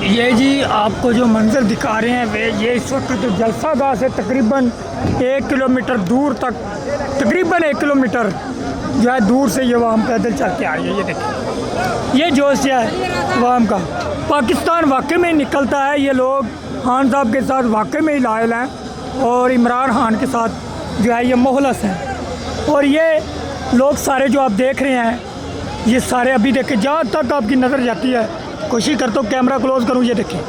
ये जी आपको जो मंज़र दिखा रहे हैं वे ये इस वक्त जो जलसा गाह से तकरीबन 1 किलोमीटर दूर तक, तकरीबन 1 किलोमीटर जो है दूर से ये वाम पैदल चल के आ रही है। ये देखिए, ये जोश है वाम का। पाकिस्तान वाकई में निकलता है। ये लोग खान साहब के साथ वाकई में ही लायल हैं और इमरान खान के साथ जो है ये मोहलस हैं। और ये लोग सारे जो आप देख रहे हैं ये सारे अभी देखें, जहाँ तक आपकी नज़र जाती है, कोशिश करता हूँ कैमरा क्लोज करूँ, ये देखें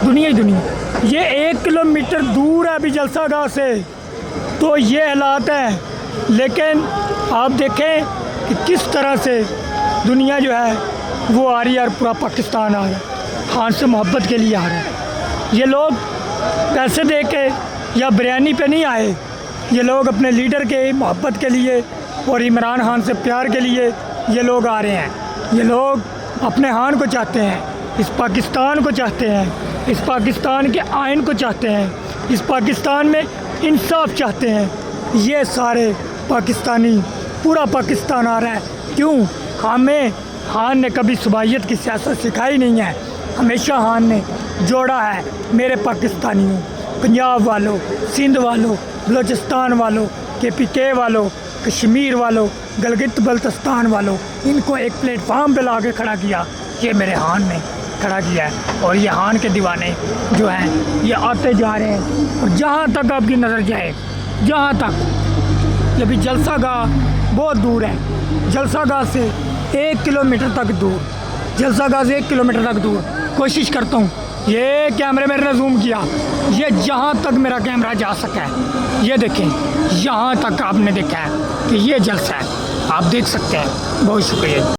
दुनिया ही दुनिया। ये 1 किलोमीटर दूर है अभी जलसा गाह से, तो ये हालात हैं। लेकिन आप देखें कि किस तरह से दुनिया जो है वो आ रही है और पूरा पाकिस्तान आ रहा है, खान से मोहब्बत के लिए आ रहा है। ये लोग पैसे दे के या बिरयानी पे नहीं आए, ये लोग अपने लीडर के मोहब्बत के लिए और इमरान खान से प्यार के लिए ये लोग आ रहे हैं। ये लोग अपने खान को चाहते हैं, इस पाकिस्तान को चाहते हैं, इस पाकिस्तान के आइन को चाहते हैं, इस पाकिस्तान में इंसाफ चाहते हैं। ये सारे पाकिस्तानी, पूरा पाकिस्तान आ रहा है। क्यों? हमें खान ने कभी सुबाइयत की सियासत सिखाई नहीं है। हमेशा खान ने जोड़ा है मेरे पाकिस्तानियों, पंजाब वालों, सिंध वालों, बलूचिस्तान वालों, KPK वालों, कश्मीर वालों, गिलगित बल्तिस्तान वालों, इनको एक प्लेटफार्म पे ला के खड़ा किया। ये मेरे खान ने खड़ा किया है और ये खान के दीवाने जो हैं ये आते जा रहे हैं। और जहाँ तक आपकी नज़र जाए, जहाँ तक, ये भी जलसा गाह बहुत दूर है, जलसा गाह से 1 किलोमीटर तक दूर, जलसा गाह से 1 किलोमीटर तक दूर। कोशिश करता हूँ, ये कैमरे मेरे ने जूम किया, ये जहाँ तक मेरा कैमरा जा सका है, ये देखें यहाँ तक आपने देखा है कि ये जलसा है, आप देख सकते हैं। बहुत शुक्रिया।